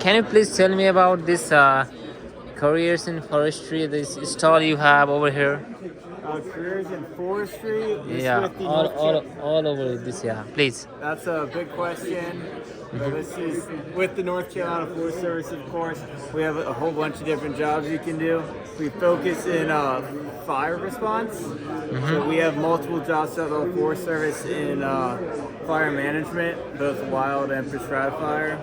can you please tell me about this careers in forestry? This stall you have over here. Careers in forestry. This Yeah, with the North all over this. Yeah, please. That's a big question. This Mm-hmm. is with the North Carolina Forest Service, of course. We have a whole bunch of different jobs you can do. We focus in fire response. So we have multiple jobs at the Forest Service in fire management, both wild and prescribed fire.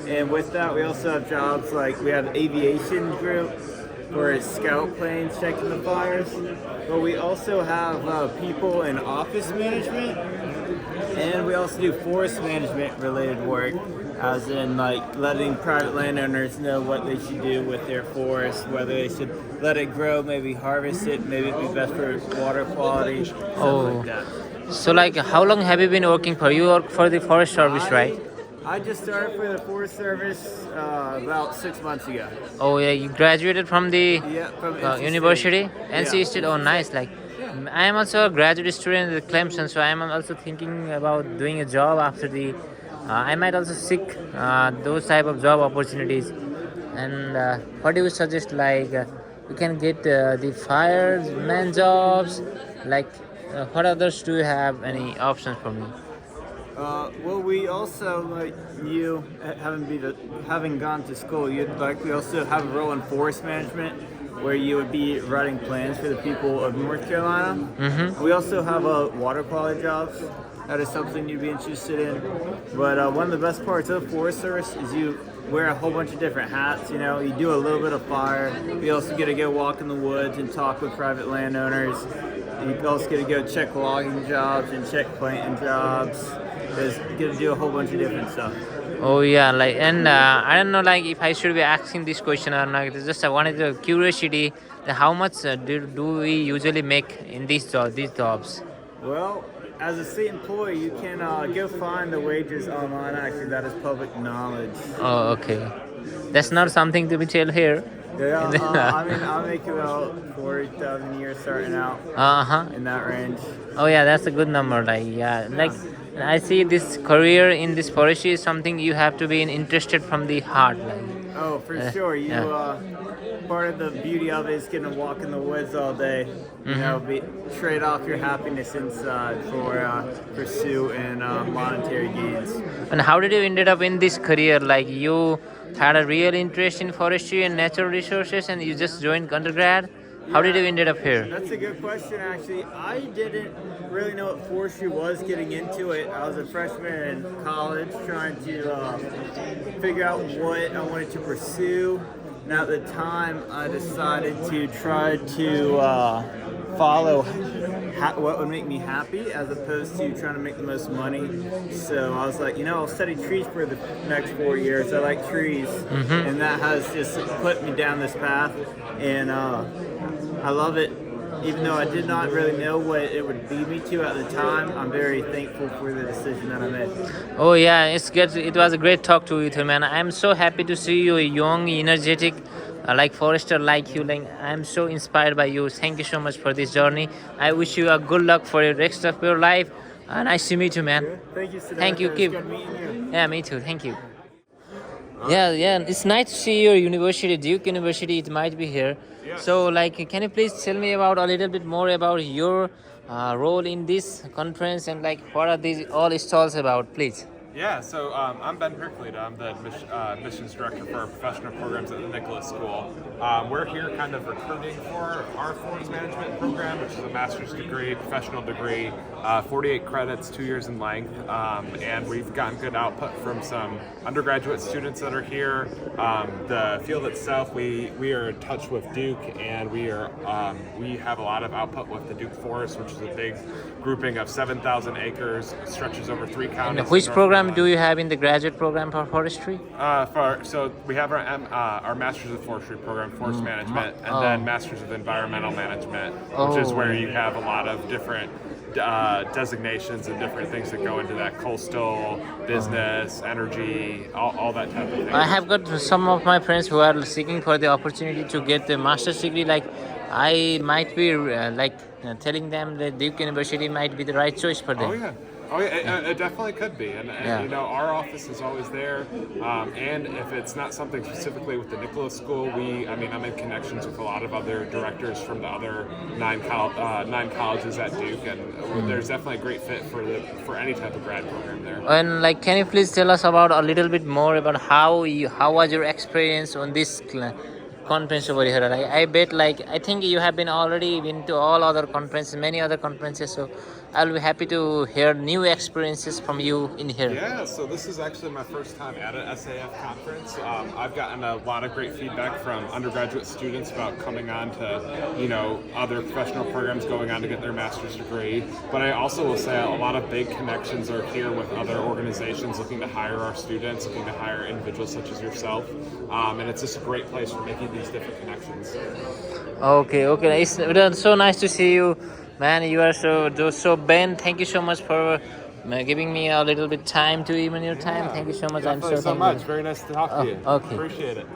And with that, we also have jobs like we have aviation group for scout planes checking the fires. But we also have people in office management, and we also do forest management related work, as in like letting private landowners know what they should do with their forest, whether they should let it grow, maybe harvest it, maybe it'd be best for water quality, stuff like that. So like, how long have you been working for? You work for the Forest Service, right? I just started for the Forest Service about 6 months ago. Oh yeah, you graduated from the Yeah, from NC university, State. NC State. Oh, nice. Like, I am also a graduate student at Clemson, so I am also thinking about doing a job after the. I might also seek those type of job opportunities. And what do you suggest? Like, we can get the fireman jobs. Like, what others do you have any options for me? Well, we also, like you, having gone to school, you'd likely also have a role in forest management, where you would be writing plans for the people of North Carolina. Mm-hmm. We also have water quality jobs. That is something you'd be interested in. But one of the best parts of the Forest Service is you wear a whole bunch of different hats. You know, you do a little bit of fire. You also get to go walk in the woods and talk with private landowners. You also get to go check logging jobs and check planting jobs. You get to do a whole bunch of different stuff. Oh yeah, like, and I don't know, like, if I should be asking this question or not. It's just I wanted the curiosity that how much do we usually make in these jobs? Well, as a state employee, you can go find the wages online. Actually, that is public knowledge. Oh, okay. That's not something to be told here. Yeah, I mean, I'll make about 40,000 a year starting out Uh-huh. in that range. Oh yeah, that's a good number. Like, yeah, like, I see this career in this forestry is something you have to be interested from the heart. Like, Oh, for sure. You yeah. part of the beauty of it is getting to walk in the woods all day. You know, trade off your happiness inside for pursuit and monetary gains. And how did you ended up in this career? Like, you had a real interest in forestry and natural resources, and you just joined undergrad. How did you ended up here? That's a good question, actually. I didn't really know what forestry was getting into it. I was a freshman in college trying to figure out what I wanted to pursue. And at the time, I decided to try to follow what would make me happy as opposed to trying to make the most money. So I was like, I'll study trees for the next 4 years. I like trees. And that has just put me down this path. And I love it. Even though I did not really know what it would lead me to at the time, I'm very thankful for the decision that I made. Oh yeah, it's good. It was a great talk to you, man. I'm so happy to see you, a young, energetic, like forester like you. Like, I'm so inspired by you. Thank you so much for this journey. I wish you a good luck for the rest of your life. Nice to meet you, man. Thank you, Siddhartha. Thank you. It's Keep. good meeting you. Yeah, me too. Thank you. Yeah. It's nice to see your university, Duke University. It might be here. So, like, can you please tell me about a little bit more about your role in this conference, and like, what are these all stalls about, please? Yeah, so I'm Ben Perklita. I'm the admissions director for our professional programs at the Nicholas School. We're here kind of recruiting for our forest management program, which is a master's degree, professional degree, 48 credits, 2 years in length, and we've gotten good output from some undergraduate students that are here. The field itself, we are in touch with Duke, and we have a lot of output with the Duke Forest, which is a big grouping of 7,000 acres, stretches over 3 counties. And which program do you have in the graduate program for forestry? So we have our Masters of Forestry program, Forest Management, and then Masters of Environmental Management, which is where you have a lot of different designations and different things that go into that: coastal, business, energy, all that type of thing. I have got some of my friends who are seeking for the opportunity to get the master's degree. Like, I might be telling them that Duke University might be the right choice for them. Oh yeah. Oh, yeah, it definitely could be, and Yeah. you know, our office is always there. And if it's not something specifically with the Nicholas School, I mean, I'm in connections with a lot of other directors from the other nine colleges at Duke, and there's definitely a great fit for any type of grad program there. And like, can you please tell us about a little bit more about how was your experience on this conference over here? Like, I bet, like, I think you have already been to all other conferences, many other conferences. So I'll be happy to hear new experiences from you in here. Yeah, so this is actually my first time at an SAF conference. I've gotten a lot of great feedback from undergraduate students about coming on to, you know, other professional programs, going on to get their master's degree. But I also will say a lot of big connections are here with other organizations looking to hire our students, looking to hire individuals such as yourself. And it's just a great place for making these different connections. Okay. It's so nice to see you, man. You are so Ben. Thank you so much for giving me a little bit time to even your time. Thank you so much. I'm Definitely so so thankful. much. Very nice to talk to you. Okay. Appreciate it.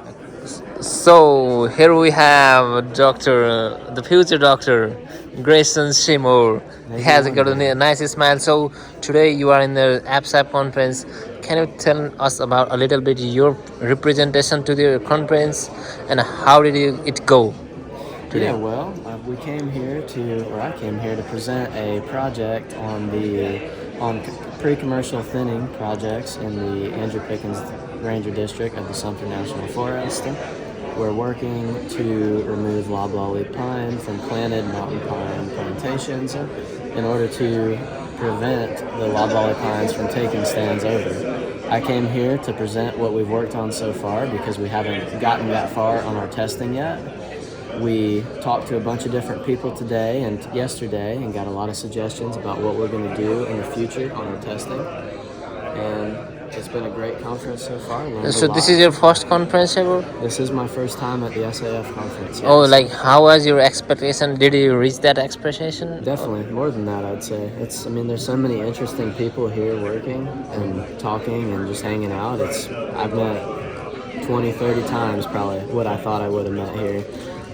So here we have the future doctor, Grayson Shimmer. He has got a nice smile. So today you are in the ApSAF conference. Can you tell us about a little bit your representation to the conference and how did it go today? Yeah, well, I came here to present a project on pre-commercial thinning projects in the Andrew Pickens Ranger District of the Sumter National Forest. We're working to remove loblolly pine from planted mountain pine plantations in order to prevent the loblolly pines from taking stands over. I came here to present what we've worked on so far because we haven't gotten that far on our testing yet. We talked to a bunch of different people today and yesterday and got a lot of suggestions about what we're going to do in the future on our testing. And it's been a great conference so far. So this is your first conference ever? This is my first time at the SAF conference. Oh, yes. like how was your expectation? Did you reach that expectation? Definitely, more than that, I'd say. There's so many interesting people here working and talking and just hanging out. I've met 20, 30 times probably what I thought I would have met here.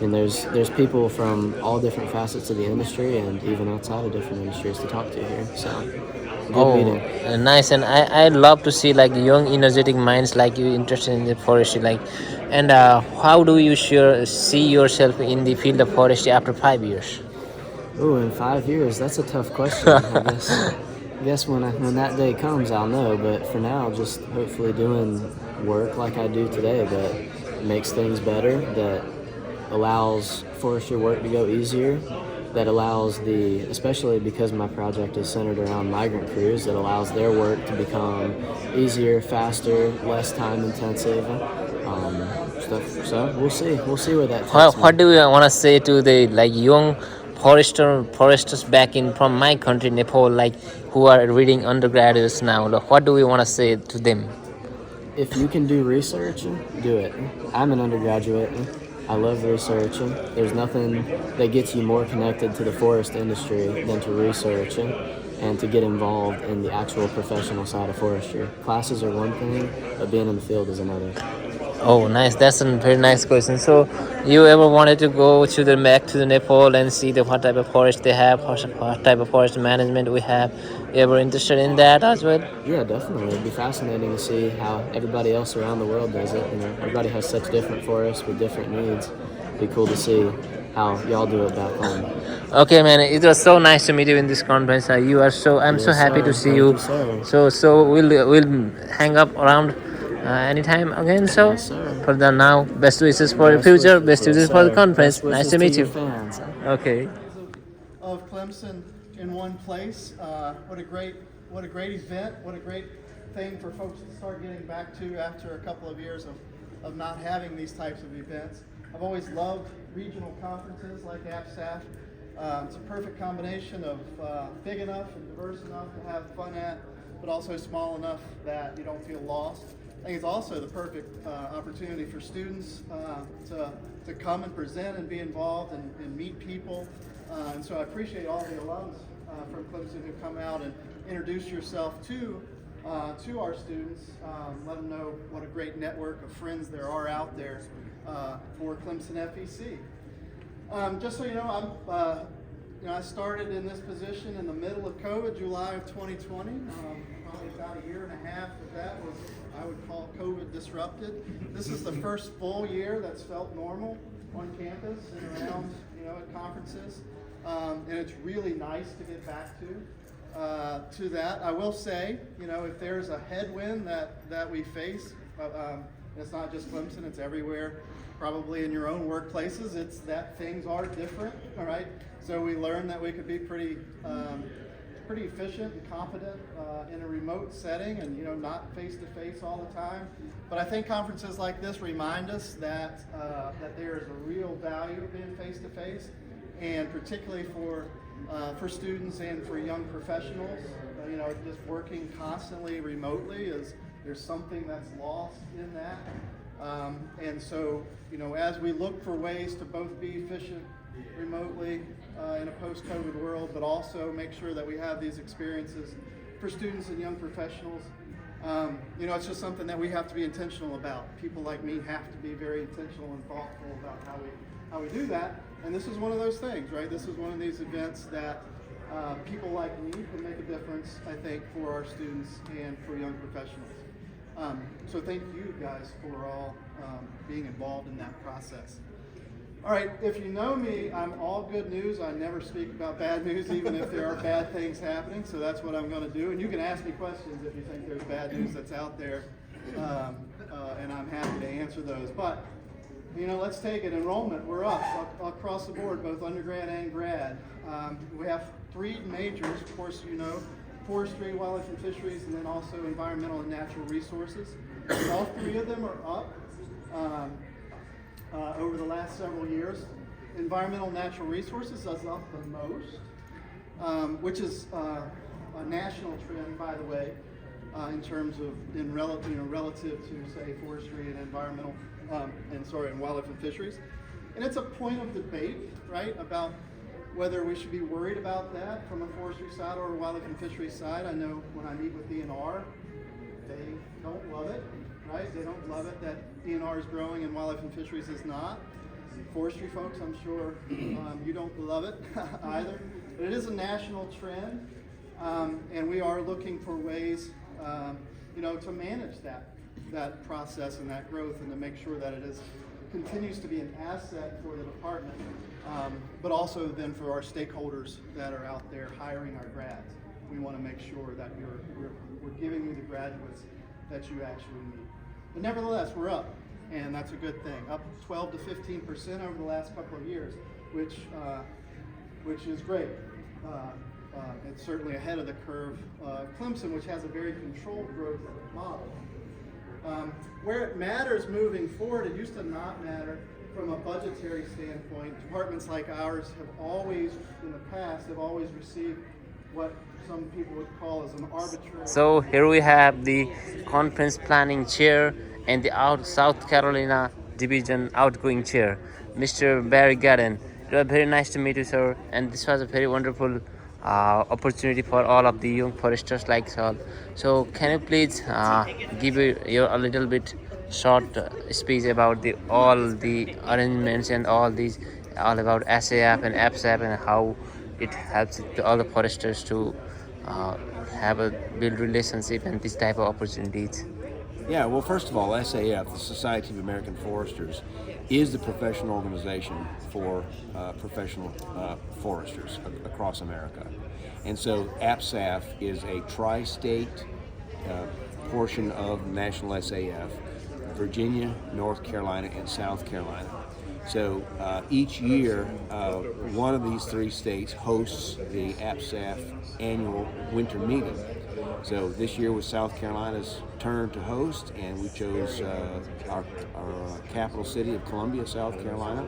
And there's people from all different facets of the industry and even outside of different industries to talk to here. So, good meeting. Nice. And I love to see like young, energetic minds like you interested in the forestry. Like, and how do you see yourself in the field of forestry after 5 years? Oh, in 5 years, that's a tough question. I guess when that day comes, I'll know. But for now, just hopefully doing work like I do today that makes things better, that allows forestry work to go easier, that allows especially because my project is centered around migrant crews, that allows their work to become easier, faster, less time intensive. Stuff. So we'll see where that takes me. What do you want to say to the like young foresters back in from my country, Nepal, like who are reading undergraduates now? Like, what do we want to say to them? If you can do research, do it. I'm an undergraduate. I love researching. There's nothing that gets you more connected to the forest industry than to research and to get involved in the actual professional side of forestry. Classes are one thing, but being in the field is another. Oh, nice. That's a very nice question. So, you ever wanted to go back to the Nepal and see what type of forest they have, what type of forest management we have? You ever interested in that as well? Yeah, definitely. It'd be fascinating to see how everybody else around the world does it. Everybody has such different forests with different needs. It'd be cool to see how y'all do it back home. Okay, man. It was so nice to meet you in this conference. I'm so happy to see you. So we'll hang up around anytime again. So Yes, sir. for the now, best wishes for the future. Best wishes for the conference. Best wishes Nice to meet your you. fans. Okay. Of Clemson in one place. What a great event. What a great thing for folks to start getting back to after a couple of years of not having these types of events. I've always loved regional conferences like ApSAF. It's a perfect combination of big enough and diverse enough to have fun at, but also small enough that you don't feel lost. I think it's also the perfect opportunity for students to come and present and be involved and meet people. And so I appreciate all the alums from Clemson who come out and introduce yourself to our students. Let them know what a great network of friends there are out there for Clemson FEC. Just so you know, I started in this position in the middle of COVID, July of 2020. Probably about a year and a half of that was, I would call COVID disrupted. This is the first full year that's felt normal on campus and around, at conferences. And it's really nice to get back to that. I will say, if there's a headwind that we face, it's not just Clemson, it's everywhere, probably in your own workplaces, it's that things are different, all right? So we learned that we could be pretty efficient and competent in a remote setting and, not face-to-face all the time. But I think conferences like this remind us that there is a real value of being face-to-face, and particularly for students and for young professionals, just working constantly remotely there's something that's lost in that. And so, as we look for ways to both be efficient remotely in a post-COVID world, but also make sure that we have these experiences for students and young professionals, it's just something that we have to be intentional about. People like me have to be very intentional and thoughtful about how we do that. And this is one of those things, right? This is one of these events that people like me can make a difference, I think, for our students and for young professionals. So thank you guys for all being involved in that process. All right, if you know me, I'm all good news. I never speak about bad news, even if there are bad things happening. So that's what I'm going to do. And you can ask me questions if you think there's bad news that's out there, and I'm happy to answer those. But let's take it. Enrollment, we're up across the board, both undergrad and grad. We have 3 majors, of course, forestry, wildlife and fisheries, and then also environmental and natural resources. All 3 of them are up over the last several years. Environmental and natural resources is up the most, which is a national trend, by the way, in terms of relative to, say, forestry and environmental and wildlife and fisheries. And it's a point of debate, right, about whether we should be worried about that from a forestry side or a wildlife and fisheries side. I know when I meet with DNR, they don't love it, right? They don't love it that DNR is growing and wildlife and fisheries is not. Forestry folks, I'm sure you don't love it either. But it is a national trend, and we are looking for ways, to manage that process and that growth, and to make sure that it continues to be an asset for the department, but also then for our stakeholders that are out there hiring our grads. We want to make sure that we're giving you the graduates that you actually need. But nevertheless, we're up, and that's a good thing. Up 12 to 15% over the last couple of years, which is great. It's certainly ahead of the curve. Clemson, which has a very controlled growth model. Where it matters moving forward, it used to not matter from a budgetary standpoint. Departments like ours have always, in the past, received what some people would call as an arbitrary. So here we have the conference planning chair and the South Carolina division outgoing chair, Mr. Barry Gadden. It was very nice to meet you, sir, and this was a very wonderful opportunity for all of the young foresters like us. So can you please give a little bit short speech about all the arrangements and all about ApSAF and ApSAF and how it helps all the foresters to build relationship and this type of opportunities? Yeah, well, first of all, SAF, the Society of American Foresters, is the professional organization for professional foresters across America. And so ApSAF is a tri-state portion of National SAF, Virginia, North Carolina, and South Carolina. So each year, one of these 3 states hosts the ApSAF annual winter meeting. So this year was South Carolina's turn to host, and we chose our capital city of Columbia, South Carolina.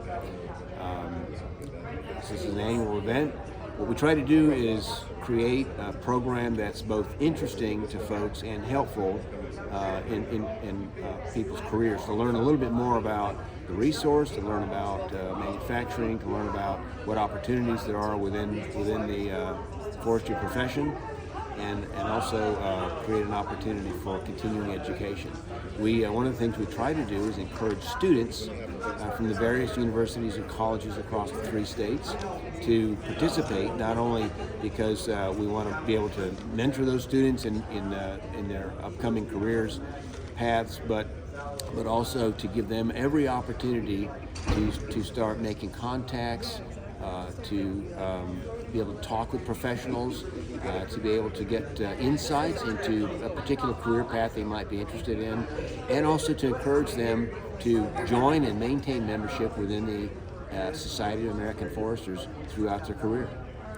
This is an annual event. What we try to do is create a program that's both interesting to folks and helpful in people's careers, to learn a little bit more about the resource, to learn about manufacturing, to learn about what opportunities there are within the forestry profession. and also create an opportunity for continuing education. One of the things we try to do is encourage students from the various universities and colleges across the 3 states to participate, not only because we want to be able to mentor those students in their upcoming careers paths, but also to give them every opportunity to start making contacts, to be able to talk with professionals, to be able to get insights into a particular career path they might be interested in, and also to encourage them to join and maintain membership within the Society of American Foresters throughout their career.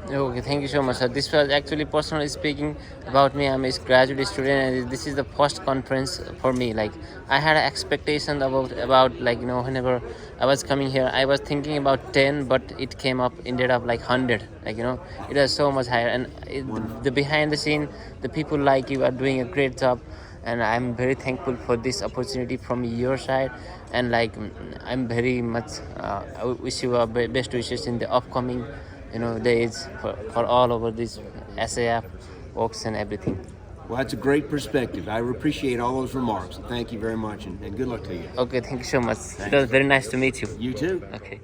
Okay, thank you so much, sir. This was actually personally speaking about me. I'm a graduate student, and this is the first conference for me. Like, I had an expectation about like, whenever I was coming here, I was thinking about 10, but it ended up like 100. Like, it was so much higher. And the behind the scene, the people like you are doing a great job, and I'm very thankful for this opportunity from your side. And like, I'm very much I wish you best wishes in the upcoming days for all over this ApSAF works and everything. Well, that's a great perspective. I appreciate all those remarks. Thank you very much, and good luck to you. Okay, thank you so much. It was very nice to meet you. You too. Okay.